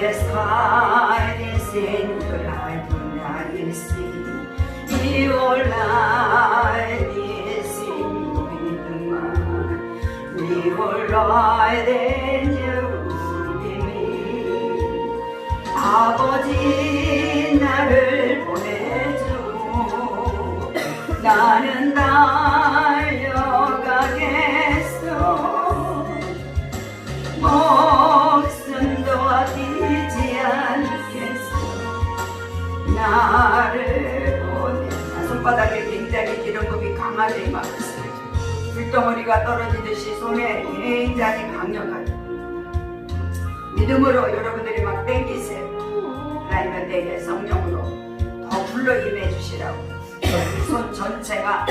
Yes, hide is in the light when I see. Your light is in me. Your light in you. 아버지 나를 보내줘. 나는 달려가겠어. 목숨도 아끼지 않겠어. 나를 보내. 손바닥에 굉장히 기름부이 강하게 임하였어요. 불덩어리가 떨어지듯이 손에 굉장히 강력하게. 믿음으로 여러분들이 막 땡기세요. 하나님은 내게 성령으로 더 불러 임해 주시라고. 손 전체가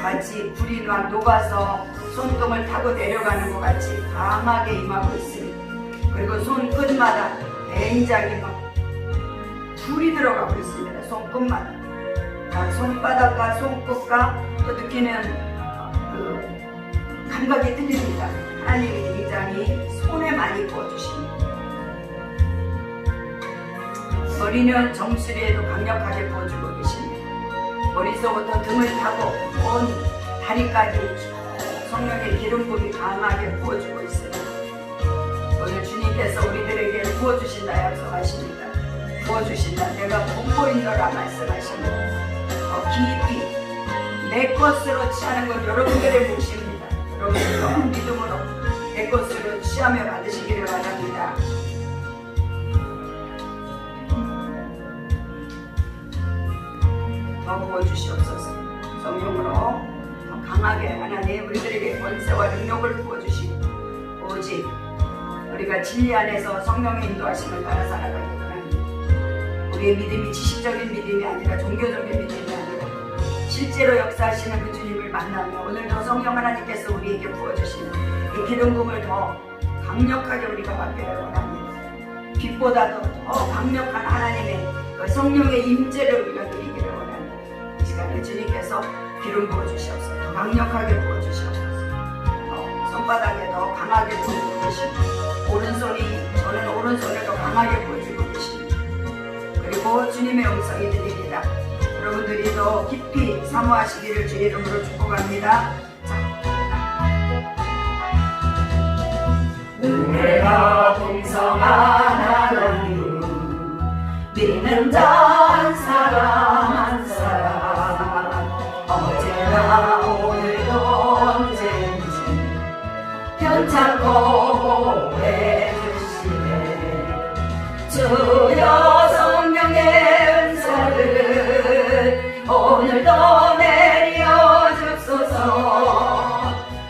마치 불이 막 녹아서 손등을 타고 내려가는 것 같이 강하게 임하고 있습니다. 그리고 손끝마다 굉장히 막 불이 들어가고 있습니다. 손끝마다. 손바닥과 손끝과 또 느끼는 그 감각이 틀립니다. 하나님이 굉장히 손에 많이 부어주십니다. 머리는 정수리에도 강력하게 부어주고 계십니다. 머리서부터 등을 타고 온 다리까지 성령의 기름 부음이 강하게 부어주고 있습니다. 오늘 주님께서 우리들에게 부어주신다 약속하십니다. 부어주신다. 내가 본보인너라 말씀하십니다. 더 깊이 내 것으로 취하는 건 여러분들의 몫입니다. 여러분들 믿음으로 내 것으로 취하며 받으시기를 바랍니다. 더 부어주시옵소서. 성령으로 더 강하게 하나님 우리들에게 권세와 능력을 부어주시고 오직 우리가 진리 안에서 성령의 인도하심을 따라 살아가기 바랍니다. 우리의 믿음이 지식적인 믿음이 아니라 종교적인 믿음이 아니라 실제로 역사하시는 그 주님을 만나며 오늘도 성령 하나님께서 우리에게 부어주시는 이 기름 부음을 더 강력하게 우리가 받기를 원합니다. 빛보다도 더 강력한 하나님의 그 성령의 임재를 우리가 누리기를 원합니다. 이 시간에 주님께서 기름 부어주시옵소서. 더 강력하게 부어주시옵소서. 손바닥에 더 강하게 부어주고 계십니다. 저는 오른손에 더 강하게 부어주고 계십니다. 그리고 주님의 음성이 들립니다. 여러분들이 더 깊이 사모하시기를 주의 이름으로 축복합니다. 은혜가 풍성한 하나님, 믿는 자 사람 한 사람, 어제나 오늘도 언제든지 편찮고 보호해주시네. 주여 성령의 은사를 오늘도 내려 주소서.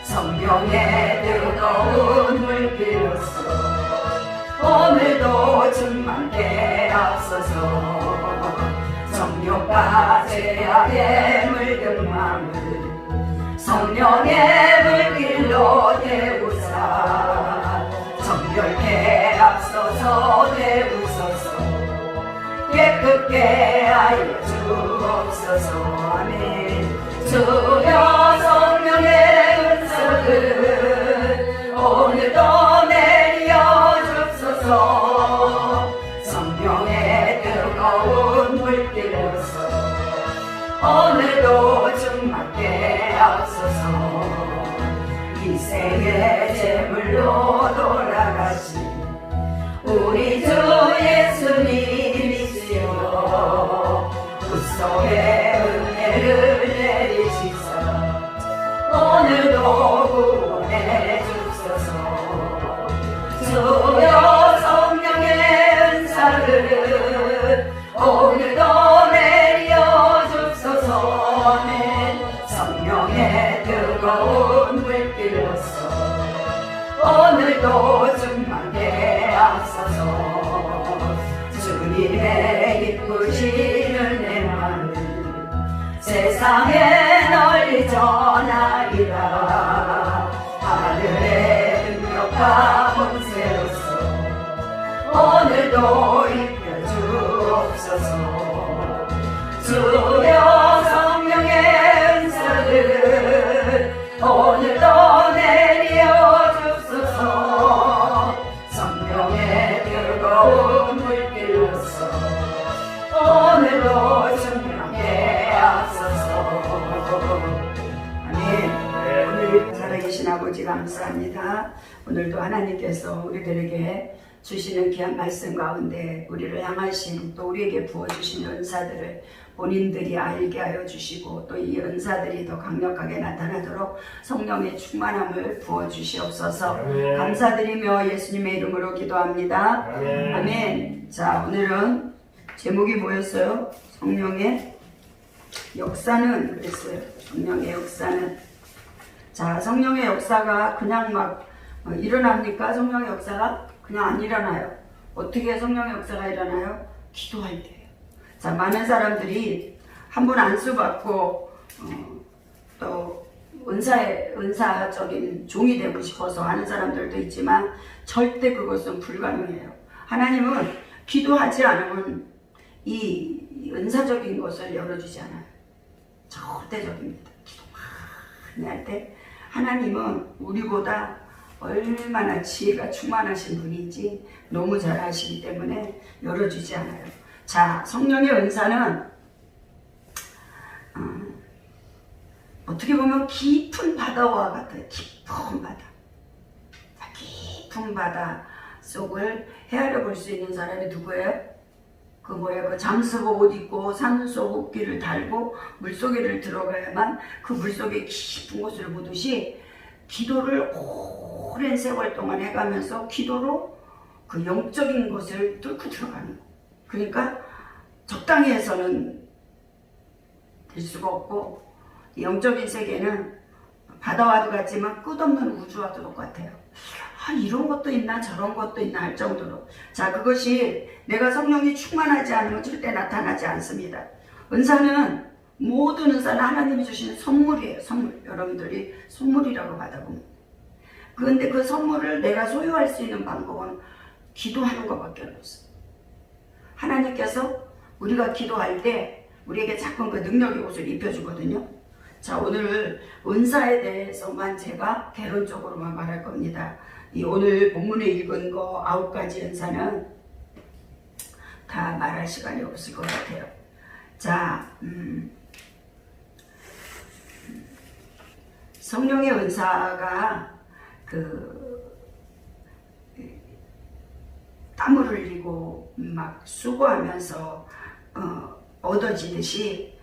성령의 뜨거운 물길로서 오늘도 충만케 앞서서 정욕과 죄악에 물든 마음을 성령의 물길로 태우사 정결케 앞서서 태우소서. 깨끗게 하여 주옵소서. 아멘. 주여 성령의 은사를 오늘도 내려 주소서. 성령의 뜨거운 물길로서 오늘도 충만케 앞서서 인생의 제물로 돌아가신 우리 주 예수님이시여 구속의 은혜를 내리시사 오늘도 구원해 주소서. 주여 성령의 은사를 오늘도 내려 주소서. 성령의 뜨거운 물길로서 오늘도 충만케 앞서서 주님의 기쁘신 은혜만을 세상에 널리 전하리라. 하늘의 능력과 권세로서 오늘도 입혀 주옵소서. 주여 성령의 은사를 오늘도 내려 주소서. 성령의 뜨거운 감사합니다. 오늘도 하나님께서 우리들에게 주시는 귀한 말씀 가운데 우리를 향하신 또 우리에게 부어주신 은사들을 본인들이 알게 하여 주시고 또 이 은사들이 더 강력하게 나타나도록 성령의 충만함을 부어주시옵소서. 아멘. 감사드리며 예수님의 이름으로 기도합니다. 아멘. 아멘. 자, 오늘은 제목이 뭐였어요? 성령의 역사는 그랬어요. 성령의 역사는. 자, 성령의 역사가 그냥 막 일어납니까? 성령의 역사가 그냥 안 일어나요. 어떻게 성령의 역사가 일어나요? 기도할 때예요. 자, 많은 사람들이 한 번 안수 받고 또 은사적인 종이 되고 싶어서 하는 사람들도 있지만 절대 그것은 불가능해요. 하나님은 기도하지 않으면 이 은사적인 것을 열어주지 않아요. 절대적입니다. 기도 많이 할 때 하나님은 우리보다 얼마나 지혜가 충만하신 분인지 너무 잘 아시기 때문에 열어주지 않아요. 자, 성령의 은사는 어떻게 보면 깊은 바다와 같아요. 깊은 바다. 자, 깊은 바다 속을 헤아려 볼 수 있는 사람이 누구예요? 그 뭐야, 그 잠수복 옷 입고 산소 호흡기를 달고 물속에를 들어가야만 그 물속의 깊은 곳을 보듯이 기도를 오랜 세월 동안 해가면서 기도로 그 영적인 것을 뚫고 들어가는 거. 그러니까 적당히 해서는 될 수가 없고 영적인 세계는 바다와도 같지만 끝없는 우주와도 똑같아요. 아, 이런 것도 있나 저런 것도 있나 할 정도로. 자, 그것이 내가 성령이 충만하지 않으면 절대 나타나지 않습니다. 은사는 모든 은사는 하나님이 주시는 선물이에요. 선물. 여러분들이 선물이라고 받아보면. 그런데 그 선물을 내가 소유할 수 있는 방법은 기도하는 것밖에 없어요. 하나님께서 우리가 기도할 때 우리에게 자꾸 그 능력의 옷을 입혀주거든요. 자, 오늘 은사에 대해서만 제가 개론적으로만 말할 겁니다. 이 오늘 본문에 읽은 거 9가지 은사는 다 말할 시간이 없을 것 같아요. 자, 성령의 은사가 땀을 흘리고 막 수고하면서 얻어지듯이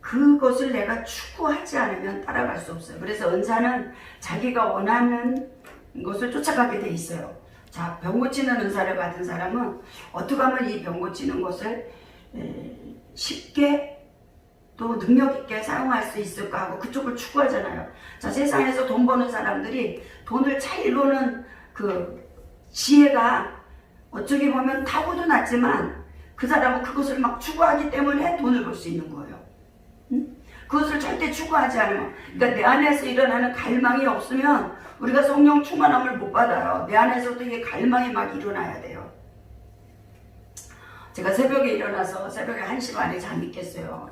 그것을 내가 추구하지 않으면 따라갈 수 없어요. 그래서 은사는 자기가 원하는 것을 쫓아가게 돼 있어요. 자, 병 고치는 은사를 받은 사람은 어떻게 하면 이 병 고치는 것을 쉽게 또 능력 있게 사용할 수 있을까 하고 그쪽을 추구하잖아요. 자, 세상에서 돈 버는 사람들이 돈을 잘 이루는 그 지혜가 어쩌게 보면 타고도 났지만 그 사람은 그것을 막 추구하기 때문에 돈을 벌 수 있는 거예요. 응? 그것을 절대 추구하지 않으면, 그러니까 내 안에서 일어나는 갈망이 없으면 우리가 성령 충만함을 못 받아요. 내 안에서도 이게 갈망이 막 일어나야 돼요. 제가 새벽에 일어나서 새벽에 1시 반에 잠이 깼어요.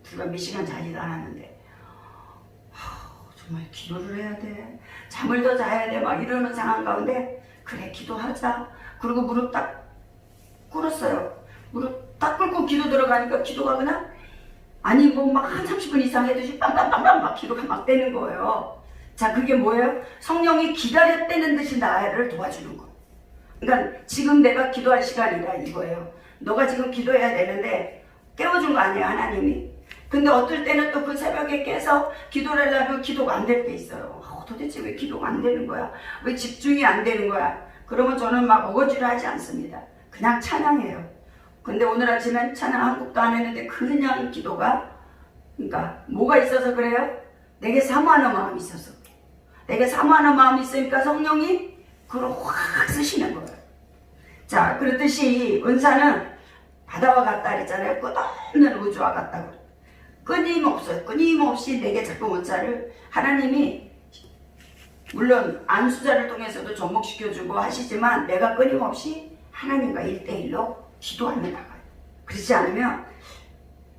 불과 몇 시간 자지도 않았는데 정말 기도를 해야 돼, 잠을 더 자야 돼, 막 이러는 상황 가운데 그래 기도하자. 그리고 무릎 딱 꿇었어요. 무릎 딱 꿇고 기도 들어가니까 기도가 그냥 아니 뭐 막 한 30분 이상 해도 빵빵빵빵 막 기도가 막 되는 거예요. 자, 그게 뭐예요? 성령이 기다렸다는 듯이 나를 도와주는 거. 그러니까 지금 내가 기도할 시간이다 이거예요. 너가 지금 기도해야 되는데 깨워준 거 아니에요, 하나님이. 근데 어떨 때는 또 그 새벽에 깨서 기도를 하려면 기도가 안 될 때 있어요. 도대체 왜 기도가 안 되는 거야? 왜 집중이 안 되는 거야? 그러면 저는 막 어거지를 하지 않습니다. 그냥 찬양해요. 근데 오늘 아침엔 찬양 한 곡도 안 했는데 그냥 기도가, 그러니까 뭐가 있어서 그래요? 내게 사모하는 마음이 있어서. 내게 사모하는 마음이 있으니까 성령이 그걸 확 쓰시는 거예요. 자, 그렇듯이 은사는 바다와 같다 그랬잖아요. 끝없는 우주와 같다고. 끊임없이 내게 자꾸 은사를 하나님이 물론 안수자를 통해서도 접목시켜주고 하시지만 내가 끊임없이 하나님과 1대1로 기도하며 나가요. 그렇지 않으면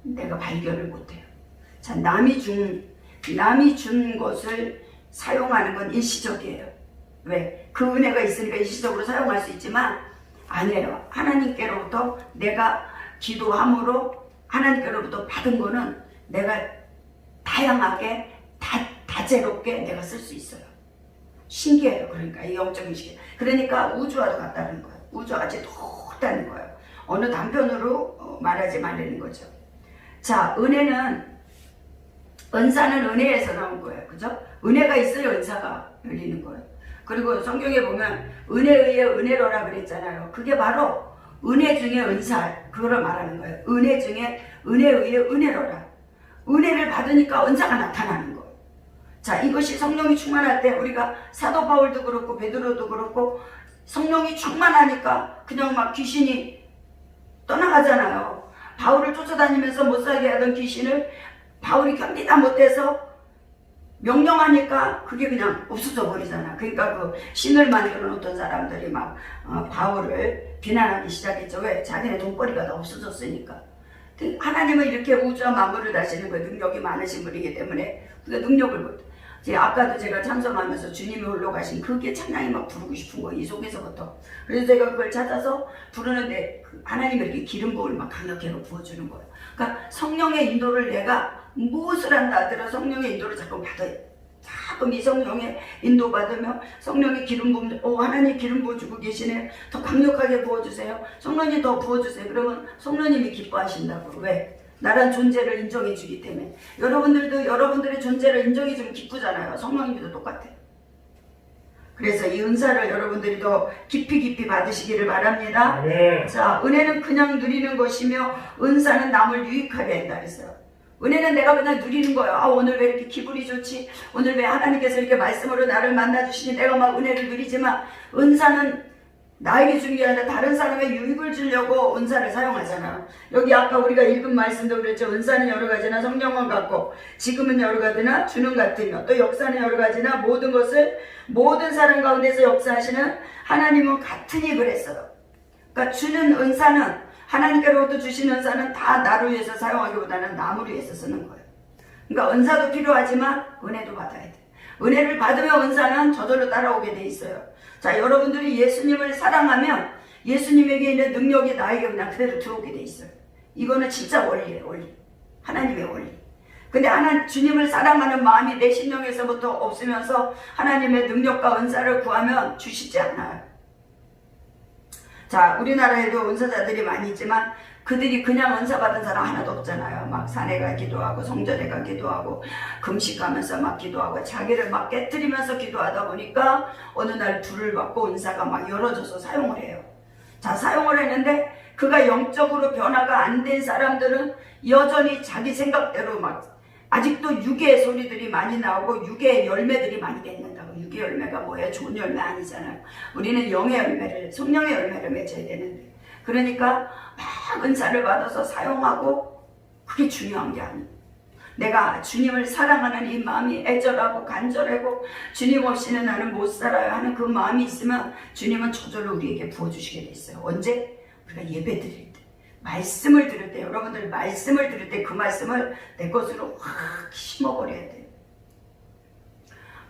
내가 발견을 못해요. 자, 남이 준 것을 사용하는 건 일시적이에요. 왜? 그 은혜가 있으니까 일시적으로 사용할 수 있지만 아니에요. 하나님께로부터 내가 기도함으로 하나님께로부터 받은 거는 내가 다양하게 다 다재롭게 내가 쓸 수 있어요. 신기해요. 그러니까 이 영적인 시계. 그러니까 우주와도 같다는 거예요. 우주와 같이 똑같다는 거예요. 어느 단편으로 말하지 말라는 거죠. 자, 은사는 은혜에서 나온 거예요. 그죠? 은혜가 있어야 은사가 열리는 거예요. 그리고 성경에 보면 은혜에 의해 은혜로라 그랬잖아요. 그게 바로 은혜 중에 은사, 그거를 말하는 거예요. 은혜 중에 은혜에 의해 은혜로라. 은혜를 받으니까 은사가 나타나는 거예요. 자, 이것이 성령이 충만할 때 우리가 사도 바울도 그렇고 베드로도 그렇고 성령이 충만하니까 그냥 막 귀신이 떠나가잖아요. 바울을 쫓아다니면서 못살게 하던 귀신을 바울이 견디다 못해서 명령하니까 그게 그냥 없어져 버리잖아. 그러니까 그 신을 만들어 놓던 사람들이 막 바울을 비난하기 시작했죠. 왜? 자기네 돈벌이가 다 없어졌으니까. 하나님은 이렇게 우주와 만물을 다스리는 거예요. 능력이 많으신 분이기 때문에 그게 능력을 못. 아까도 제가 참석하면서 주님이 홀로 가신 그게 찬양이 막 부르고 싶은 거예요. 이 속에서부터. 그래서 제가 그걸 찾아서 부르는데 하나님이 이렇게 기름 부음을 막 강력하게 부어주는 거예요. 그러니까 성령의 인도를 내가 무엇을 한다 하더라도 성령의 인도를 자꾸 받아요. 자꾸 이 성령의 인도 받으며 성령의 기름 부음, 하나님 기름 부어주고 계시네. 더 강력하게 부어주세요. 성령님 더 부어주세요. 그러면 성령님이 기뻐하신다고. 왜? 나란 존재를 인정해 주기 때문에. 여러분들도 여러분들의 존재를 인정해 주면 기쁘잖아요. 성령님도 똑같아요. 그래서 이 은사를 여러분들이 더 깊이 받으시기를 바랍니다. 네. 자, 은혜는 그냥 누리는 것이며 은사는 남을 유익하게 한다 그랬어요. 은혜는 내가 그냥 누리는 거예요. 오늘 왜 이렇게 기분이 좋지? 오늘 왜 하나님께서 이렇게 말씀으로 나를 만나주시니 내가 막 은혜를 누리지만 은사는 나에게 준 게 아니라 다른 사람의 유익을 주려고 은사를 사용하잖아. 여기 아까 우리가 읽은 말씀도 그랬죠. 은사는 여러 가지나 성령은 같고 지금은 여러 가지나 주는 같으며 또 역사는 여러 가지나 모든 것을 모든 사람 가운데서 역사하시는 하나님은 같으니 그랬어요. 그러니까 주는 은사는 하나님께로부터 주신 은사는 다 나를 위해서 사용하기보다는 남을 위해서 쓰는 거예요. 그러니까 은사도 필요하지만 은혜도 받아야 돼. 은혜를 받으면 은사는 저절로 따라오게 돼 있어요. 자, 여러분들이 예수님을 사랑하면 예수님에게 있는 능력이 나에게 그냥 그대로 들어오게 돼 있어요. 이거는 진짜 원리예요. 원리. 하나님의 원리. 근데 주님을 사랑하는 마음이 내 심령에서부터 없으면서 하나님의 능력과 은사를 구하면 주시지 않아요. 자, 우리나라에도 은사자들이 많이 있지만 그들이 그냥 은사 받은 사람 하나도 없잖아요. 막 산에 가 기도하고 성전에 가 기도하고 금식하면서 막 기도하고 자기를 막 깨트리면서 기도하다 보니까 어느 날 불을 받고 은사가 막 열어져서 사용을 해요. 자, 사용을 했는데 그가 영적으로 변화가 안 된 사람들은 여전히 자기 생각대로 막 아직도 육의 소리들이 많이 나오고 육의 열매들이 많이 맺는다고. 육의 열매가 뭐예요? 좋은 열매 아니잖아요. 우리는 영의 열매를, 성령의 열매를 맺어야 되는데. 그러니까 막 은사를 받아서 사용하고 그게 중요한 게 아니에요. 내가 주님을 사랑하는 이 마음이 애절하고 간절하고 주님 없이는 나는 못 살아요 하는 그 마음이 있으면 주님은 저절로 우리에게 부어주시게 돼 있어요. 언제? 우리가 예배 드릴 때, 말씀을 들을 때, 여러분들 말씀을 들을 때 그 말씀을 내 것으로 확 심어버려야 돼요.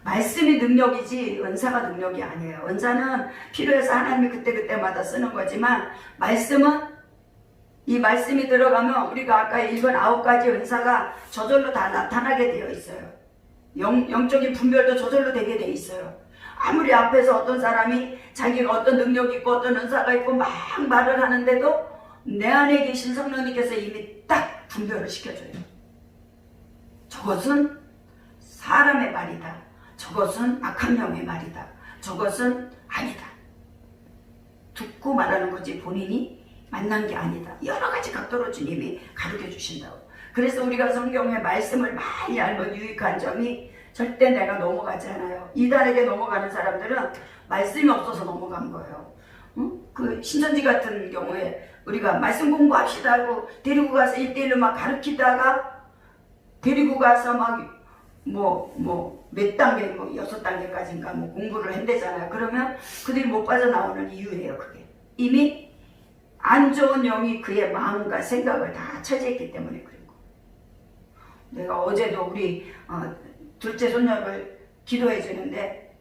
말씀이 능력이지 은사가 능력이 아니에요. 은사는 필요해서 하나님이 그때그때마다 쓰는 거지만 말씀은 이 말씀이 들어가면 우리가 아까 읽은 9가지 은사가 저절로 다 나타나게 되어 있어요. 영적인 분별도 저절로 되게 되어 있어요. 아무리 앞에서 어떤 사람이 자기가 어떤 능력이 있고 어떤 은사가 있고 막 말을 하는데도 내 안에 계신 성령님께서 이미 딱 분별을 시켜줘요. 저것은 사람의 말이다. 저것은 악한 영의 말이다. 저것은 아니다. 듣고 말하는 거지 본인이 만난 게 아니다. 여러 가지 각도로 주님이 가르쳐 주신다고. 그래서 우리가 성경의 말씀을 많이 알면 유익한 점이 절대 내가 넘어가지 않아요. 이단에게 넘어가는 사람들은 말씀이 없어서 넘어간 거예요. 그 신천지 같은 경우에 우리가 말씀 공부합시다 하고 데리고 가서 1대1로 막 가르치다가 데리고 가서 막 몇 단계, 6단계까지인가 공부를 한대잖아요. 그러면 그들이 못 빠져나오는 이유예요, 그게. 이미 안 좋은 영이 그의 마음과 생각을 다 차지했기 때문에 그런 거. 내가 어제도 우리 둘째 손녀를 기도해 주는데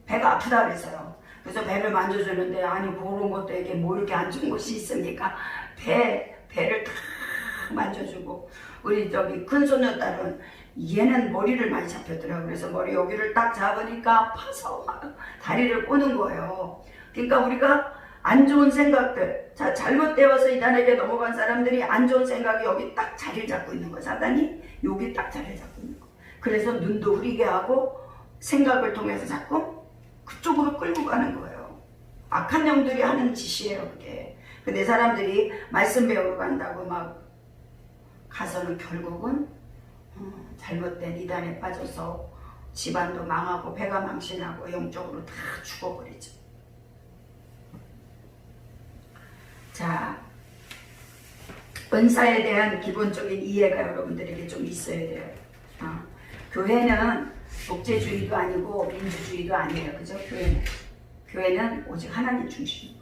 배가 아프다 그랬어요. 그래서 배를 만져주는데 아니 그런 것도 이게 뭐 이렇게 안 좋은 것이 있습니까? 배를 탁 만져주고 우리 저기 큰 손녀딸은 얘는 머리를 많이 잡혔더라고요. 그래서 머리 여기를 딱 잡으니까 아파서 다리를 꼬는 거예요. 그러니까 우리가 안 좋은 생각들, 자, 잘못되어서 이단에게 넘어간 사람들이 안 좋은 생각이 여기 딱 자리를 잡고 있는 거예요. 사단이 여기 딱 자리를 잡고 있는 거예요. 그래서 눈도 흐리게 하고 생각을 통해서 자꾸 그쪽으로 끌고 가는 거예요. 악한 영들이 하는 짓이에요, 그게. 근데 사람들이 말씀 배우러 간다고 막 가서는 결국은 잘못된 이단에 빠져서 집안도 망하고 배가 망신하고 영적으로 다 죽어버리죠. 자, 은사에 대한 기본적인 이해가 여러분들에게 좀 있어야 돼요. 교회는 독재주의도 아니고 민주주의도 아니에요. 그죠? 교회는 오직 하나님 중심이에요.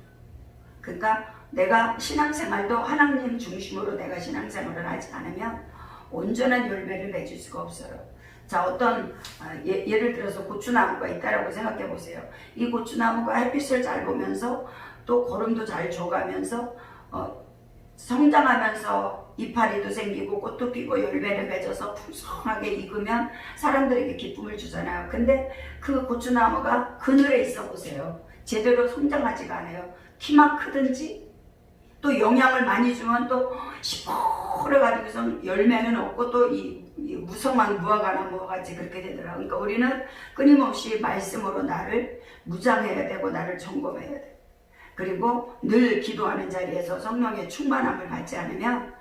그러니까 내가 신앙생활도 하나님 중심으로 내가 신앙생활을 하지 않으면 온전한 열매를 맺을 수가 없어요. 자, 어떤 예를 들어서 고추나무가 있다라고 생각해 보세요. 이 고추나무가 햇빛을 잘 보면서 또 거름도 잘 줘가면서 성장하면서 이파리도 생기고 꽃도 피고 열매를 맺어서 풍성하게 익으면 사람들에게 기쁨을 주잖아요. 근데 그 고추나무가 그늘에 있어 보세요. 제대로 성장하지가 않아요. 키만 크든지 또 영양을 많이 주면 또 시퍼래가지고서 열매는 없고 또 이 무성한 무화과나 뭐같이 그렇게 되더라고요. 그러니까 우리는 끊임없이 말씀으로 나를 무장해야 되고 나를 점검해야 돼. 그리고 늘 기도하는 자리에서 성령의 충만함을 받지 않으면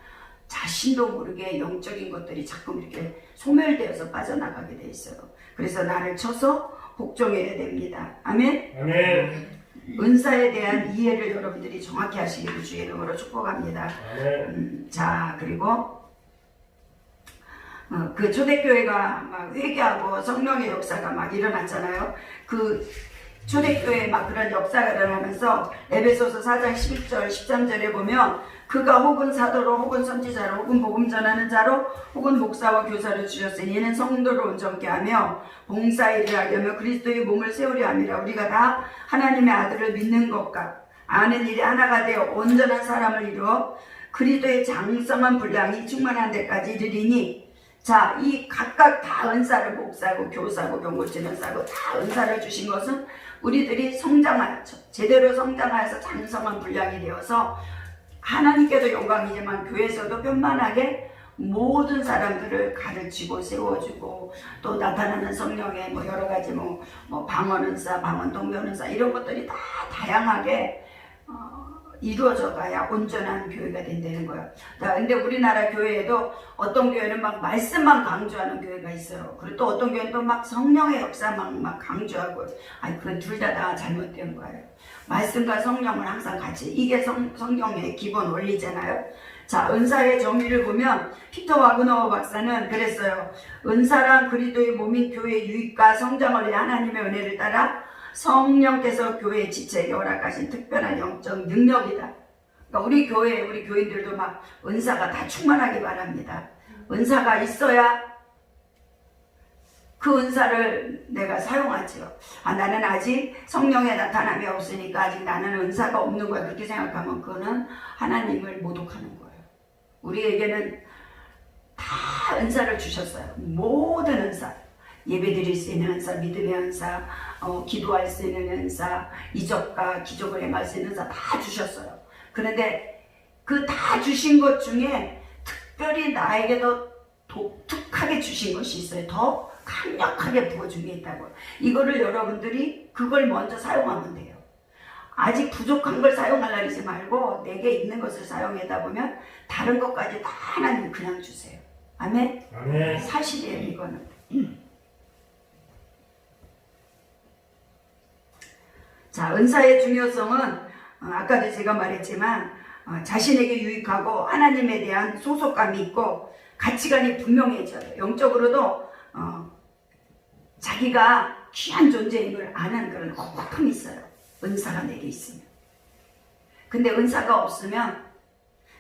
자신도 모르게 영적인 것들이 자꾸 이렇게 소멸되어서 빠져나가게 돼 있어요. 그래서 나를 쳐서 복종해야 됩니다. 아멘? 아멘. 은사에 대한 이해를 여러분들이 정확히 하시기를 주의 이름으로 축복합니다. 자, 그리고 그 초대교회가 막 회개하고 성령의 역사가 막 일어났잖아요. 그 초대교회에 막 그런 역사가 일어나면서 에베소서 4장 11절 13절에 보면 그가 혹은 사도로 혹은 선지자로 혹은 복음 전하는 자로 혹은 목사와 교사로 주셨으니 이는 성도를 온전케 하며 봉사일을 하려며 그리스도의 몸을 세우려 함이라. 우리가 다 하나님의 아들을 믿는 것과 아는 일이 하나가 되어 온전한 사람을 이루어 그리스도의 장성한 분량이 충만한 데까지 이르리니. 자, 이 각각 다 은사를 목사고 교사고 병고치는사고 다 은사를 주신 것은 우리들이 성장하죠. 제대로 성장하여서 장성한 분량이 되어서 하나님께도 영광이지만 교회에서도 편만하게 모든 사람들을 가르치고 세워주고 또 나타나는 성령의 뭐 여러 가지 뭐 방언은사, 방언동면은사 이런 것들이 다 다양하게 이루어져 가야 온전한 교회가 된다는 거예요. 근데 우리나라 교회에도 어떤 교회는 막 말씀만 강조하는 교회가 있어요. 그리고 또 어떤 교회는 또 막 성령의 역사만 막 강조하고, 아니 그건 둘 다 잘못된 거예요. 말씀과 성령을 항상 같이, 이게 성경의 기본 원리잖아요. 자, 은사의 정의를 보면 피터 와그너 박사는 그랬어요. 은사란 그리스도의 몸인 교회의 유익과 성장을 위해 하나님의 은혜를 따라 성령께서 교회 지체에게 허락하신 특별한 영적 능력이다. 그러니까 우리 교회, 우리 교인들도 막 은사가 다 충만하기 바랍니다. 은사가 있어야 그 은사를 내가 사용하죠. 나는 아직 성령의 나타남이 없으니까 아직 나는 은사가 없는 거야. 그렇게 생각하면 그거는 하나님을 모독하는 거예요. 우리에게는 다 은사를 주셨어요. 모든 은사. 예배 드릴 수 있는 은사, 믿음의 은사, 기도할 수 있는 은사, 이적과 기적을 행할 수 있는 은사 다 주셨어요. 그런데 그 다 주신 것 중에 특별히 나에게 더 독특하게 주신 것이 있어요. 더 강력하게 부어준 게 있다고. 이거를 여러분들이 그걸 먼저 사용하면 돼요. 아직 부족한 걸 사용하려고 하지 말고 내게 있는 것을 사용하다 보면 다른 것까지 다 하나님 그냥 주세요. 아멘? 아멘. 사실이에요, 이거는. 자, 은사의 중요성은 아까도 제가 말했지만 자신에게 유익하고 하나님에 대한 소속감이 있고 가치관이 분명해져요. 영적으로도 자기가 귀한 존재임을 아는 그런 확함이 있어요. 은사가 내게 있으면. 근데 은사가 없으면,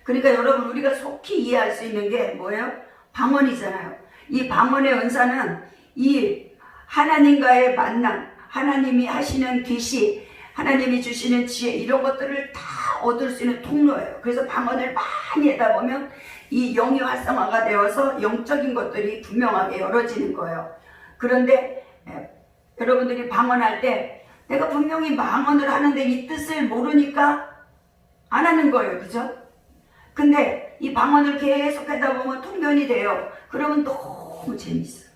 그러니까 여러분 우리가 속히 이해할 수 있는 게 뭐예요? 방언이잖아요. 이 방언의 은사는 이 하나님과의 만남, 하나님이 하시는 계시, 하나님이 주시는 지혜 이런 것들을 다 얻을 수 있는 통로예요. 그래서 방언을 많이 하다 보면 이 영이 활성화가 되어서 영적인 것들이 분명하게 열어지는 거예요. 그런데 여러분들이 방언할 때 내가 분명히 방언을 하는데 이 뜻을 모르니까 안 하는 거예요. 그죠? 근데 이 방언을 계속 하다 보면 통변이 돼요. 그러면 너무 재밌어요.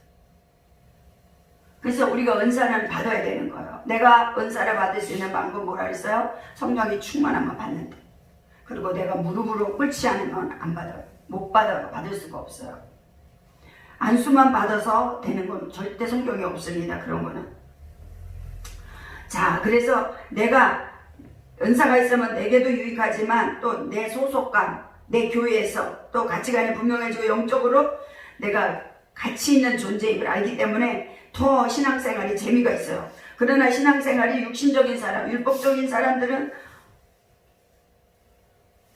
그래서 우리가 은사를 받아야 되는 거예요. 내가 은사를 받을 수 있는 방법 뭐라 그랬어요? 성령이 충만하면 받는데. 그리고 내가 무릎으로 꿇지 않으면 안 받아요. 못 받아요. 받을 수가 없어요. 안수만 받아서 되는 건 절대 성경에 없습니다. 그런 거는. 자, 그래서 내가 은사가 있으면 내게도 유익하지만 또 내 소속감, 내 교회에서 또 가치관이 분명해지고 영적으로 내가 가치 있는 존재임을 알기 때문에 더 신앙생활이 재미가 있어요. 그러나 신앙생활이 육신적인 사람, 율법적인 사람들은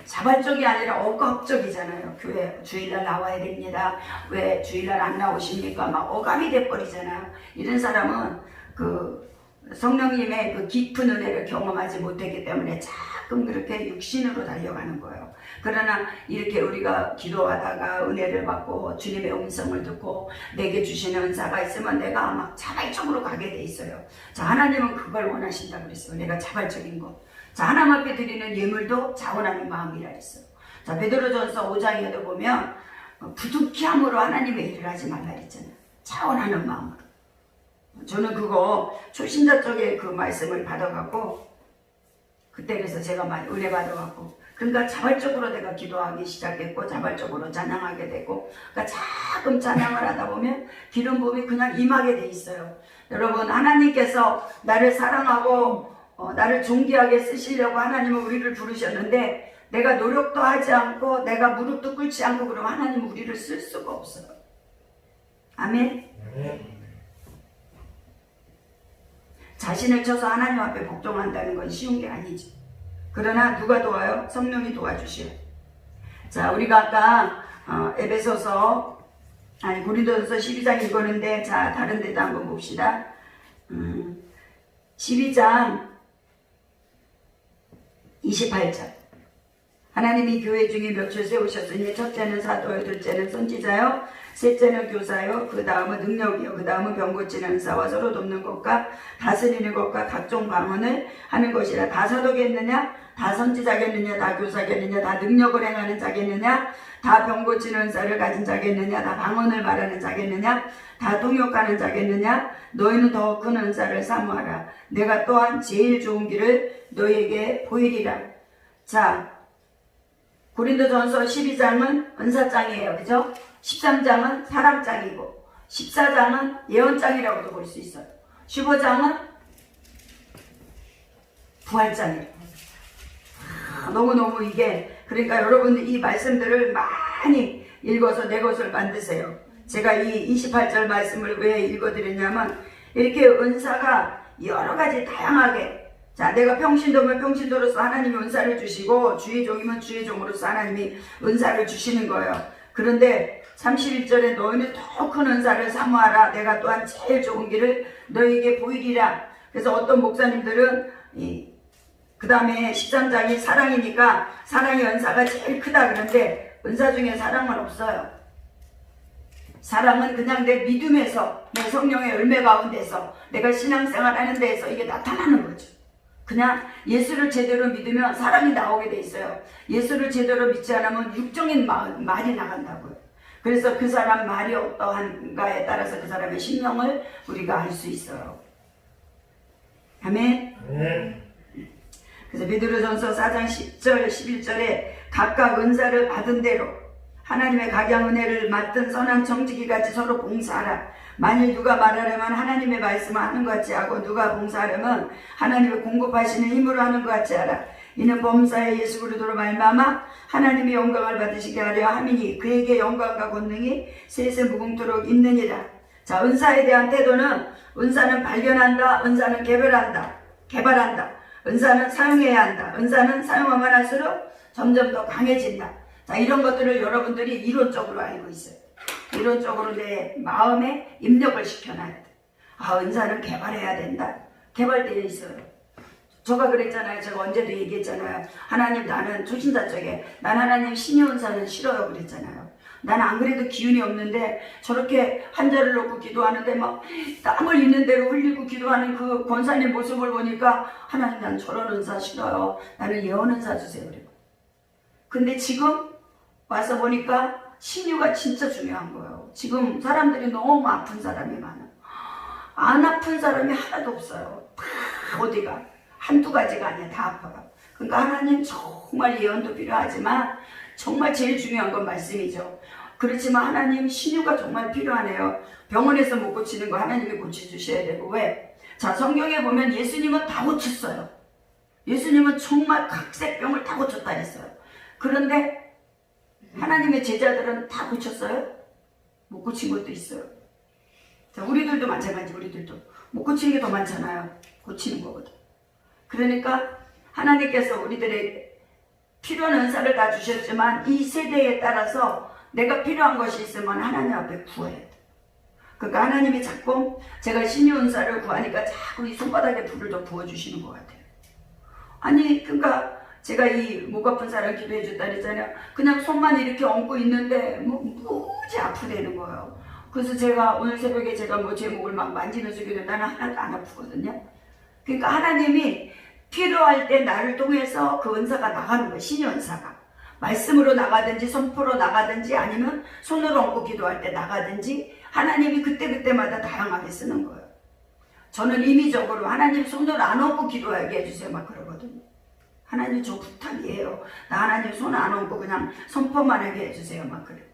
자발적이 아니라 억압적이잖아요. 교회 주일날 나와야 됩니다. 왜 주일날 안 나오십니까? 막 억압이 돼버리잖아요. 이런 사람은 그 성령님의 그 깊은 은혜를 경험하지 못했기 때문에 자꾸 그렇게 육신으로 달려가는 거예요. 그러나 이렇게 우리가 기도하다가 은혜를 받고 주님의 음성을 듣고 내게 주시는 은사가 있으면 내가 막 자발적으로 가게 돼 있어요. 자, 하나님은 그걸 원하신다고 그랬어요. 내가 자발적인 거. 자, 하나님 앞에 드리는 예물도 자원하는 마음이라 그랬어요. 자, 베드로전서 5장에도 보면 부득이함으로 하나님의 일을 하지 말라 그랬잖아요. 자원하는 마음으로. 저는 그거 초신자 쪽에 그 말씀을 받아갖고 그때 그래서 제가 많이 은혜 받아갖고 그러니까 자발적으로 내가 기도하기 시작했고 자발적으로 찬양하게 되고 그러니까 자금 찬양을 하다 보면 기름 부음이 그냥 임하게 돼 있어요. 여러분 하나님께서 나를 사랑하고 나를 존귀하게 쓰시려고 하나님은 우리를 부르셨는데 내가 노력도 하지 않고 내가 무릎도 꿇지 않고 그러면 하나님은 우리를 쓸 수가 없어요. 아멘. 자신을 쳐서 하나님 앞에 복종한다는 건 쉬운 게 아니죠. 그러나 누가 도와요? 성령이 도와주시오. 자, 우리가 아까 고린도전서 12장 읽었는데 자, 다른 데도 한번 봅시다. 12장 28절. 하나님이 교회 중에 몇을 세우셨으니 첫째는 사도요, 둘째는 선지자요, 셋째는 교사요, 그 다음은 능력이요, 그 다음은 병 고치는 은사와 서로 돕는 것과 다스리는 것과 각종 방언을 하는 것이라. 다 사도겠느냐? 다 선지자겠느냐? 다 교사겠느냐? 다 능력을 행하는 자겠느냐? 다 병 고치는 은사를 가진 자겠느냐? 다 방언을 말하는 자겠느냐? 다 통역하는 자겠느냐? 너희는 더 큰 은사를 사모하라. 내가 또한 제일 좋은 길을 너희에게 보이리라. 자, 고린도전서 12장은 은사장이에요. 그죠? 13장은 사랑장이고 14장은 예언장이라고도 볼 수 있어요. 15장은 부활장이에요. 너무너무 이게 그러니까 여러분들 이 말씀들을 많이 읽어서 내 것을 만드세요. 제가 이 28절 말씀을 왜 읽어드렸냐면 이렇게 은사가 여러 가지 다양하게 자, 내가 평신도면 평신도로서 하나님이 은사를 주시고 주의 종이면 주의 종으로서 하나님이 은사를 주시는 거예요. 그런데 31절에 너희는 더 큰 은사를 사모하라. 내가 또한 제일 좋은 길을 너희에게 보이리라. 그래서 어떤 목사님들은 그 다음에 13장이 사랑이니까 사랑의 은사가 제일 크다 그런데 은사 중에 사랑은 없어요. 사랑은 그냥 내 믿음에서 내 성령의 열매 가운데서 내가 신앙생활 하는 데에서 이게 나타나는 거죠. 그냥 예수를 제대로 믿으면 사랑이 나오게 돼 있어요. 예수를 제대로 믿지 않으면 육적인 말이 나간다고요. 그래서 그 사람 말이 어떠한가에 따라서 그 사람의 심령을 우리가 알 수 있어요. 아멘. 그래서 베드로전서 4장 10절 11절에 각각 은사를 받은 대로 하나님의 각양 은혜를 맡은 선한 청지기같이 서로 봉사하라. 만일 누가 말하려면 하나님의 말씀을 하는 것 같이 하고 누가 봉사하려면 하나님의 공급하시는 힘으로 하는 것 같이 하라. 이는 범사의 예수 그리스도로 말미암아 하나님의 영광을 받으시게 하려 함이니 그에게 영광과 권능이 세세 무궁토록 있느니라. 자, 은사에 대한 태도는 은사는 발견한다. 은사는 개발한다. 은사는 사용해야 한다. 은사는 사용하면 할수록 점점 더 강해진다. 자, 이런 것들을 여러분들이 이론적으로 알고 있어요. 이론적으로 내 마음에 입력을 시켜놔야 돼. 아, 은사는 개발해야 된다. 개발되어 있어요. 저가 그랬잖아요. 제가 언제도 얘기했잖아요. 하나님, 나는 초신자 쪽에 난 하나님 신의 은사는 싫어요 그랬잖아요. 나는 안 그래도 기운이 없는데 저렇게 한자를 놓고 기도하는데 막 땀을 있는 대로 흘리고 기도하는 그 권사님 모습을 보니까 하나님, 난 저런 은사 싫어요. 나는 예언 은사 주세요 그리고. 근데 지금 와서 보니까 신유가 진짜 중요한 거예요. 지금 사람들이 너무 아픈 사람이 많아. 안 아픈 사람이 하나도 없어요. 다 어디가 한두 가지가 아니야. 다 아파요. 그러니까 하나님, 정말 예언도 필요하지만 정말 제일 중요한 건 말씀이죠. 그렇지만 하나님, 신유가 정말 필요하네요. 병원에서 못 고치는 거 하나님이 고쳐주셔야 되고. 왜? 자, 성경에 보면 예수님은 다 고쳤어요. 예수님은 정말 각색병을 다 고쳤다 했어요. 그런데 하나님의 제자들은 다 고쳤어요? 못 고친 것도 있어요. 자, 우리들도 마찬가지. 우리들도 못 고치는 게 더 많잖아요. 고치는 거거든. 그러니까 하나님께서 우리들에게 필요한 은사를 다 주셨지만 이 세대에 따라서 내가 필요한 것이 있으면 하나님 앞에 구해야 돼. 그러니까 하나님이 자꾸 제가 신유 은사를 구하니까 자꾸 이 손바닥에 불을 더 부어주시는 것 같아요. 아니, 그러니까 제가 이 목 아픈 사람 기도해 줬다 그랬잖아요. 그냥 손만 이렇게 얹고 있는데 무지 아프다는 거예요. 그래서 제가 오늘 새벽에 제가 뭐 제 목을 막 만지면서 기도해. 나는 하나도 안 아프거든요. 그러니까 하나님이 필요할 때 나를 통해서 그 은사가 나가는 거예요. 신의 은사가. 말씀으로 나가든지 선포로 나가든지 아니면 손으로 얹고 기도할 때 나가든지 하나님이 그때그때마다 다양하게 쓰는 거예요. 저는 임의적으로 하나님 손으로 안 얹고 기도하게 해주세요 막 그러거든요. 하나님, 저 부탁이에요. 나 하나님 손 안 얹고 그냥 선포만 하게 해주세요 막 그래요.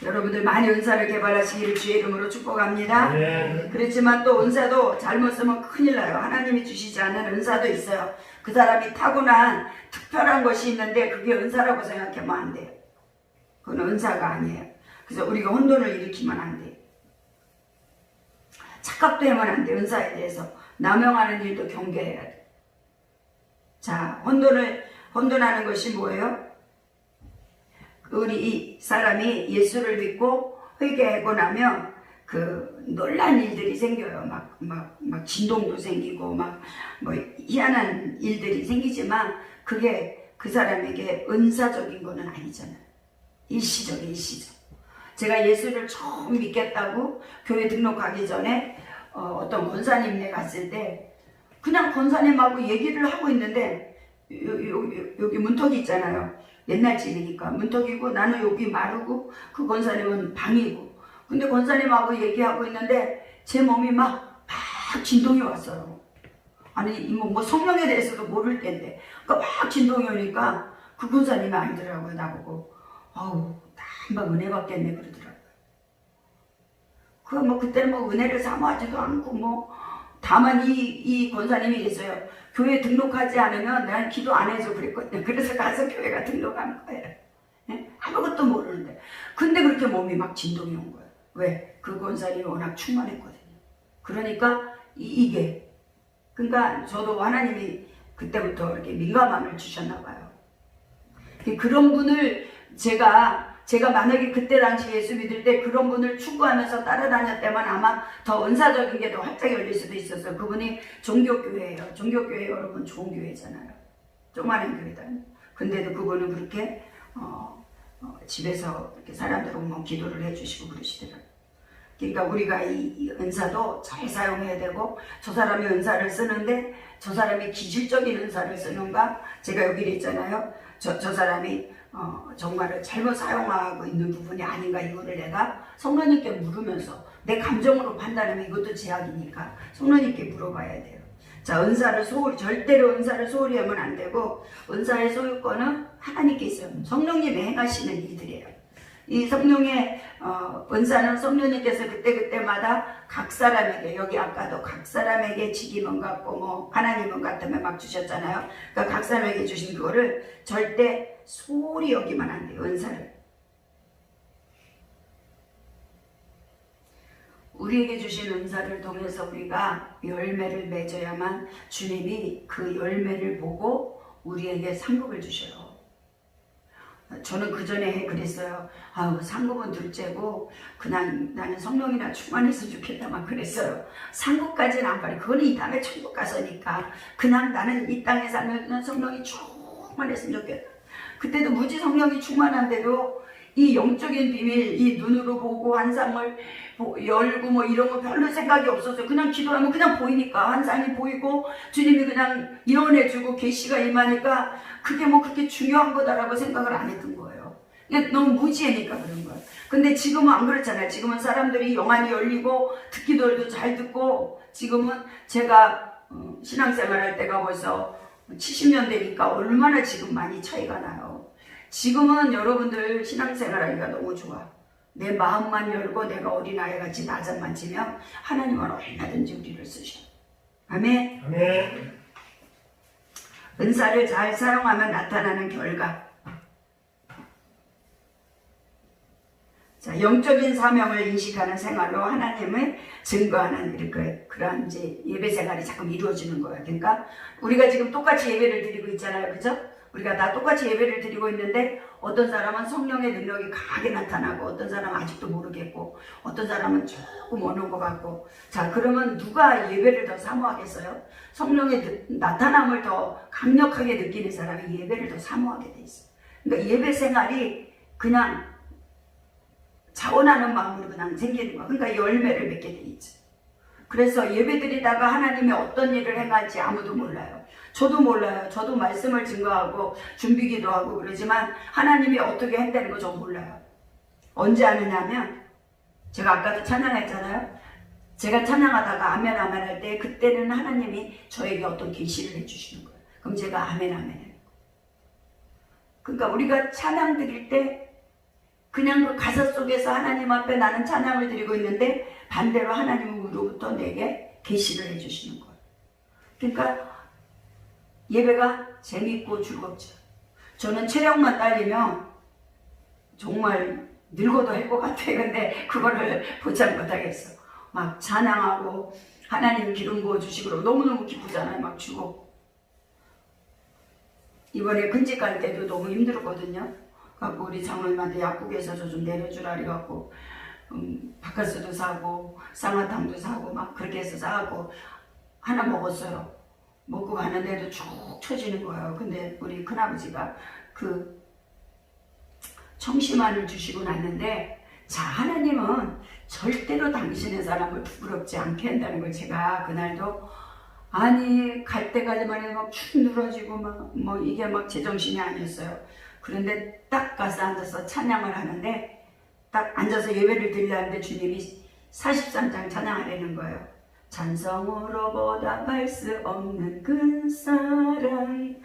여러분들 많이 은사를 개발하시기를 주의 이름으로 축복합니다. 네. 그렇지만 또 은사도 잘못 쓰면 큰일 나요. 하나님이 주시지 않은 은사도 있어요. 그 사람이 타고난 특별한 것이 있는데 그게 은사라고 생각하면 안 돼요. 그건 은사가 아니에요. 그래서 우리가 혼돈을 일으키면 안 돼요. 착각도 하면 안 돼요. 은사에 대해서 남용하는 일도 경계해야 돼요. 자, 혼돈하는 것이 뭐예요? 우리 이 사람이 예수를 믿고 회개하고 나면 그 놀란 일들이 생겨요. 막 진동도 생기고 뭐 희한한 일들이 생기지만 그게 그 사람에게 은사적인 거는 아니잖아요. 일시적. 제가 예수를 처음 믿겠다고 교회 등록하기 전에 어떤 권사님네 갔을 때 그냥 권사님하고 얘기를 하고 있는데 여기 문턱이 있잖아요. 옛날 집이니까 문턱이고 나는 여기 마르고 그 권사님은 방이고. 근데 권사님하고 얘기하고 있는데 제 몸이 막 진동이 왔어요. 아니 뭐 성령에 대해서도 모를 텐데 그러니까 막 진동이 오니까 그 권사님이 아니더라고요. 나보고 아우 나 한번 은혜 받겠네 그러더라고요. 뭐 그때는 뭐 은혜를 사모하지도 않고 뭐 다만 이 권사님이 있어요. 교회 등록하지 않으면 난 기도 안 해줘 그랬거든요. 그래서 가서 교회가 등록한 거예요. 네? 아무것도 모르는데. 근데 그렇게 몸이 막 진동이 온 거예요. 왜? 그 권사님이 워낙 충만했거든요. 그러니까 이게 그러니까 저도 하나님이 그때부터 이렇게 민감함을 주셨나 봐요. 그런 분을 제가 만약에 그때 당시 예수 믿을 때 그런 분을 추구하면서 따라다녔다면 아마 더 은사적인 게 더 활짝 열릴 수도 있었어요. 그분이 종교교회예요. 종교교회 여러분 좋은 교회잖아요. 조그마한 교회다. 근데도 그분은 그렇게 집에서 이렇게 사람들 오면 기도를 해주시고 그러시더라고요. 그러니까 우리가 이 은사도 잘 사용해야 되고 저 사람이 은사를 쓰는데 저 사람이 기질적인 은사를 쓰는가? 제가 여기 있잖아요. 저 사람이 정말을 잘못 사용하고 있는 부분이 아닌가 이거를 내가 성령님께 물으면서 내 감정으로 판단하면 이것도 제약이니까 성령님께 물어봐야 돼요. 자, 절대로 은사를 소홀히 하면 안 되고 은사의 소유권은 하나님께 있어요. 성령님이 행하시는 일들이에요. 이 성령의 은사는 성령님께서 그때마다 각 사람에게 여기 아까도 각 사람에게 직임은 같고 뭐 하나님은 같으면 막 주셨잖아요. 그러니까 각 사람에게 주신 그거를 절대 소홀히 여기면 안 돼요. 은사를. 우리에게 주신 은사를 통해서 우리가 열매를 맺어야만 주님이 그 열매를 보고 우리에게 상급을 주셔요. 저는 그 전에 그랬어요. 아우, 상급은 둘째고 그냥 나는 성령이나 충만했으면 좋겠다 막 그랬어요. 상급까지는 안 빨리, 그거는 이 다음에 천국 가서니까 그냥 나는 이 땅에 살면 성령이 충만했으면 좋겠다. 그때도 무지 성령이 충만한데도 이 영적인 비밀, 이 눈으로 보고 환상을 열고 뭐 이런 거 별로 생각이 없었어요. 그냥 기도하면 그냥 보이니까, 환상이 보이고 주님이 그냥 이뤄내주고 계시가 임하니까 그게 뭐 그렇게 중요한 거다라고 생각을 안 했던 거예요. 그냥 너무 무지하니까 그런 거예요. 근데 지금은 안 그렇잖아요. 지금은 사람들이 영안이 열리고 듣기도 잘 듣고, 지금은 제가 신앙생활 할 때가 벌써 70년 되니까 얼마나 지금 많이 차이가 나요. 지금은 여러분들 신앙생활 하기가 너무 좋아. 내 마음만 열고 내가 어린아이같이 나잠만 치면 하나님은 얼마든지 우리를 쓰셔. 아멘. 아멘. 은사를 잘 사용하면 나타나는 결과. 자, 영적인 사명을 인식하는 생활로 하나님을 증거하는 그러한 이제 예배 생활이 자꾸 이루어지는 거예요. 그러니까 우리가 지금 똑같이 예배를 드리고 있잖아요. 그죠? 우리가 다 똑같이 예배를 드리고 있는데 어떤 사람은 성령의 능력이 강하게 나타나고 어떤 사람은 아직도 모르겠고 어떤 사람은 조금 오는 것 같고. 자, 그러면 누가 예배를 더 사모하겠어요? 성령의 나타남을 더 강력하게 느끼는 사람이 예배를 더 사모하게 돼 있어요. 그러니까 예배 생활이 그냥 자원하는 마음으로 그냥 생기는 거야. 그러니까 열매를 맺게 돼 있죠. 그래서 예배 드리다가 하나님이 어떤 일을 행할지 아무도 몰라요. 저도 몰라요. 저도 말씀을 증거하고 준비기도 하고 그러지만 하나님이 어떻게 한다는 거 저 몰라요. 언제 아느냐면 제가 아까도 찬양했잖아요. 제가 찬양하다가 아멘 아멘 할 때 그때는 하나님이 저에게 어떤 계시를 해주시는 거예요. 그럼 제가 아멘 아멘 해요. 그러니까 우리가 찬양 드릴 때 그냥 그 가사 속에서 하나님 앞에 나는 찬양을 드리고 있는데 반대로 하나님으로부터 내게 계시를 해주시는 거예요. 그러니까 예배가 재밌고 즐겁죠. 저는 체력만 딸리면 정말 늙어도 할 것 같아요. 근데 그거를 보장 못하겠어. 막 찬양하고 하나님 기름 부어주시고 너무너무 기쁘잖아요. 막 주고. 이번에 근직 갈 때도 너무 힘들었거든요. 갖고 우리 장로님한테 약국에서 저 좀 내려주라 그래갖고 바카스도 사고 쌍화탕도 사고 막 그렇게 해서 사고 하나 먹었어요. 먹고 가는데도 쭉 처지는 거예요. 근데 우리 큰아버지가 그 청심환을 주시고 났는데, 자, 하나님은 절대로 당신의 사람을 부끄럽지 않게 한다는 걸 제가 그날도, 아니 갈 때까지만 해도 막 축 늘어지고 뭐 이게 막 제정신이 아니었어요. 그런데 딱 가서 앉아서 찬양을 하는데 딱 앉아서 예배를 드리려는데 주님이 43장 찬양하라는 거예요. 찬성으로 보답할 수 없는 그 사랑,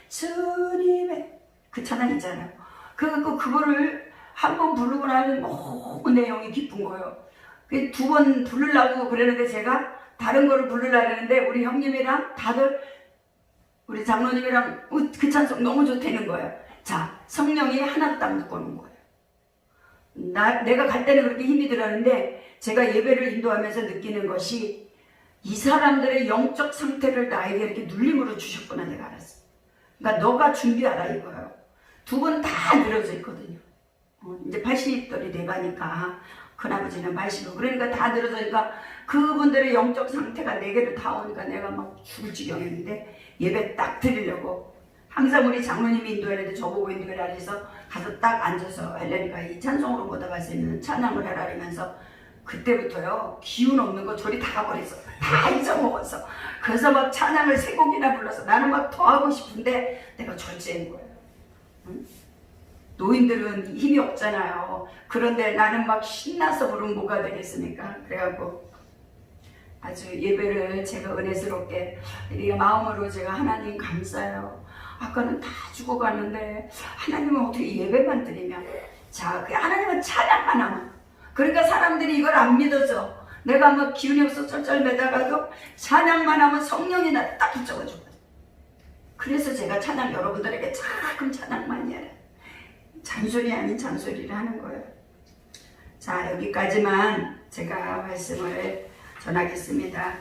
주님의 그 찬양 있잖아요. 그거를 한 번 부르고 나면 너무 내용이 깊은 거예요. 두 번 부르려고 그러는데 제가 다른 거를 부르려고 그러는데 우리 형님이랑 다들 우리 장로님이랑 그 찬송 너무 좋다는 거예요. 자, 성령이 하나도 딱 묶어놓은 거예요. 내가 갈 때는 그렇게 힘이 들었는데 제가 예배를 인도하면서 느끼는 것이 이 사람들의 영적 상태를 나에게 이렇게 눌림으로 주셨구나 내가 알았어. 그러니까 너가 준비하라 이거예요. 두 분 다 늘어져 있거든요. 이제 80돌이 돼가니까 큰아버지는 80도 그러니까 다 늘어져니까 그분들의 영적 상태가 내게로 다 오니까 내가 막 죽을 지경이었는데 예배 딱 드리려고 항상 우리 장로님이 인도하는데 저보고 인도를 하래서 가서 딱 앉아서 하려니까 이 찬송으로 보답할 수 있는 찬양을 하라 그러면서 그때부터요 기운 없는 거 저리 다 가버렸어. 다 잊어먹었어. 그래서 막 찬양을 3곡이나 불러서 나는 막 더 하고 싶은데 내가 절제한 거예요. 응? 노인들은 힘이 없잖아요. 그런데 나는 막 신나서 부르면 뭐가 되겠습니까? 그래갖고 아주 예배를 제가 은혜스럽게 이 마음으로 제가 하나님 감사해요. 아까는 다 죽어갔는데 하나님은 어떻게 예배만 드리면, 자, 그 하나님은 찬양만 하면, 그러니까 사람들이 이걸 안 믿어서 내가 막 기운이 없어 쩔쩔매다가도 찬양만 하면 성령이 나 딱 붙잡아주거든. 그래서 제가 찬양 여러분들에게 자꾸 찬양만 해라. 잔소리 아닌 잔소리를 하는 거예요. 자, 여기까지만 제가 말씀을 전하겠습니다.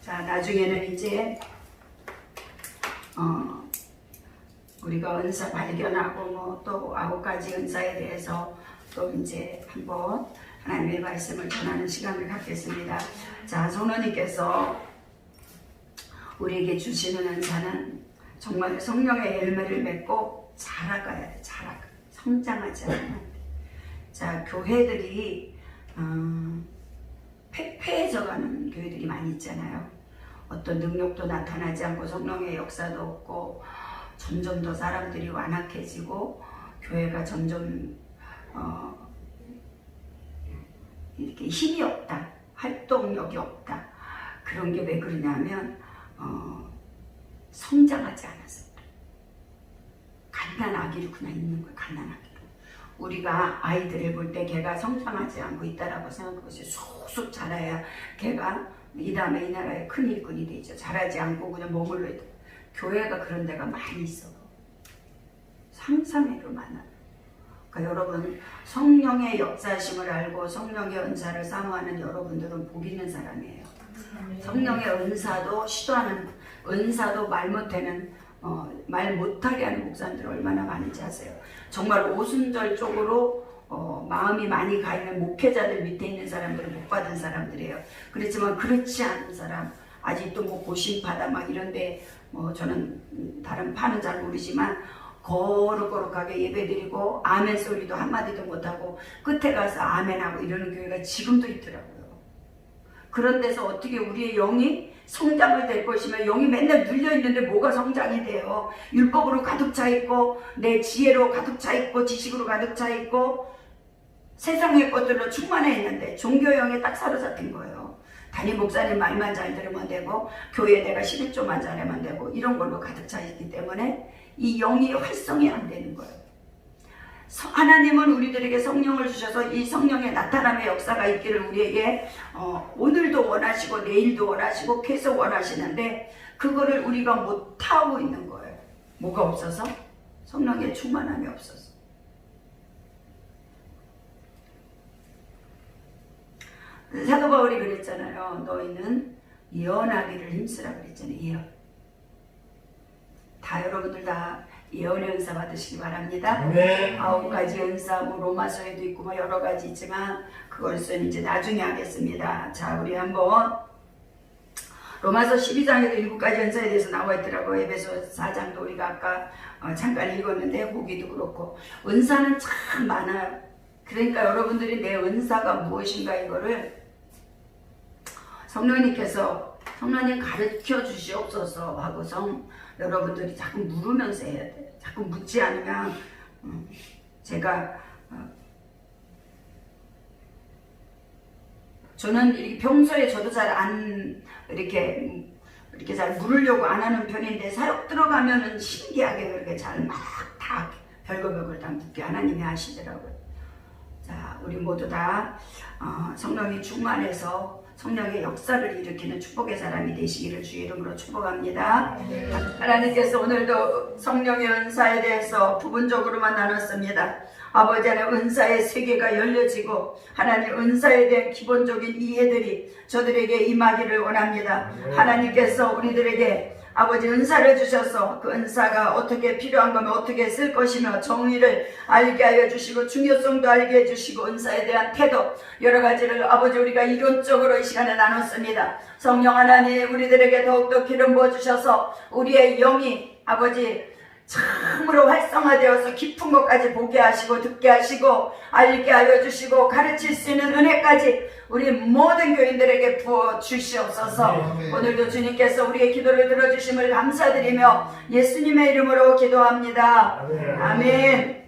자, 나중에는 이제 우리가 은사 발견하고 뭐 또 9가지 은사에 대해서 또 이제 한번 하나님의 말씀을 전하는 시간을 갖겠습니다. 자, 성령님께서 우리에게 주시는 은사는 정말 성령의 열매를 맺고 자라가야 돼. 성장하지 않으면 돼. 자, 교회들이 폐폐해져가는 교회들이 많이 있잖아요. 어떤 능력도 나타나지 않고 성령의 역사도 없고 점점 더 사람들이 완악해지고 교회가 점점 이렇게 힘이 없다, 활동력이 없다. 그런 게 왜 그러냐면 성장하지 않았어. 갓난아기로 그냥 있는 거예요. 갓난아기로. 우리가 아이들을 볼 때 걔가 성장하지 않고 있다라고 생각하고 쑥쑥 자라야 걔가 이 다음에 이 나라의 큰 일꾼이 되죠. 자라지 않고 그냥 머물러 있다. 교회가 그런 데가 많이 있어. 상상해도 많아. 그러니까 여러분, 성령의 역사심을 알고 성령의 은사를 사모하는 여러분들은 복 있는 사람이에요. 성령의 은사도 시도하는, 은사도 말 못하는, 말 못하게 하는 목사님들 얼마나 많은지 아세요? 정말 오순절 쪽으로 마음이 많이 가 있는 목회자들 밑에 있는 사람들은 못 받은 사람들이에요. 그렇지만 그렇지 않은 사람, 아직도 뭐 고심파다 막 이런데 저는 다른 파는 잘 모르지만 거룩거룩하게 예배드리고 아멘 소리도 한마디도 못하고 끝에 가서 아멘하고 이러는 교회가 지금도 있더라고요. 그런 데서 어떻게 우리의 영이 성장을 될 것이며 영이 맨날 눌려있는데 뭐가 성장이 돼요? 율법으로 가득 차 있고 내 지혜로 가득 차 있고 지식으로 가득 차 있고 세상의 것들로 충만해 있는데 종교형에 딱 사로잡힌 거예요. 담임 목사님 말만 잘 들으면 되고 교회 내가 11조만 잘하면 되고 이런 걸로 가득 차 있기 때문에 이 영이 활성이 안 되는 거예요. 하나님은 우리들에게 성령을 주셔서 이 성령의 나타남의 역사가 있기를 우리에게 오늘도 원하시고 내일도 원하시고 계속 원하시는데 그거를 우리가 못하고 있는 거예요. 뭐가 없어서? 성령의 충만함이 없어서. 사도 바울이 그랬잖아요. 너희는 예언하기를 힘쓰라 그랬잖아요. 예언. 다 여러분들 다 예언의 은사 받으시기 바랍니다. 네. 9가지 은사, 뭐 로마서에도 있고 뭐 여러 가지 있지만 그것은 이제 나중에 하겠습니다. 자, 우리 한번 로마서 12장에도 7가지 은사에 대해서 나와 있더라고요. 에베소 4장도 우리가 아까 잠깐 읽었는데 거기도 그렇고 은사는 참 많아요. 그러니까 여러분들이 내 은사가 무엇인가 이거를 성령님 가르쳐 주시옵소서 하고서 여러분들이 자꾸 물으면서 해야 돼요. 자꾸 묻지 않으면 제가 저는 평소에 저도 잘 안 이렇게 잘 물으려고 안 하는 편인데 사역 들어가면은 신기하게 그렇게 잘 막 다 별거 다 묻게 하나님이 하시더라고요. 자, 우리 모두 다 성령이 충만해서 성령의 역사를 일으키는 축복의 사람이 되시기를 주의 이름으로 축복합니다. 하나님께서 오늘도 성령의 은사에 대해서 부분적으로만 나눴습니다. 아버지 하나님 은사의 세계가 열려지고 하나님 은사에 대한 기본적인 이해들이 저들에게 임하기를 원합니다. 하나님께서 우리들에게 아버지 은사를 주셔서 그 은사가 어떻게 필요한 거면 어떻게 쓸 것이며 정의를 알게 하여 주시고 중요성도 알게 해주시고 은사에 대한 태도 여러 가지를 아버지 우리가 이론적으로 이 시간에 나눴습니다. 성령 하나님 우리들에게 더욱더 기름 부어주셔서 우리의 영이 아버지 참으로 활성화되어서 깊은 것까지 보게 하시고 듣게 하시고 알게 하여 주시고 가르칠 수 있는 은혜까지 우리 모든 교인들에게 부어 주시옵소서. 오늘도 주님께서 우리의 기도를 들어주심을 감사드리며 예수님의 이름으로 기도합니다. 아멘.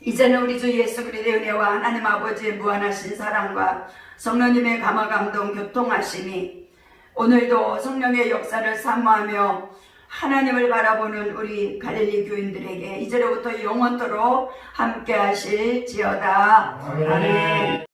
이제는 우리 주 예수 그리스도의 은혜와 하나님 아버지의 무한하신 사랑과 성령님의 감화감동 교통하심이 오늘도 성령의 역사를 사모하며 하나님을 바라보는 우리 갈릴리 교인들에게 이제로부터 영원토록 함께 하실지어다. 아멘.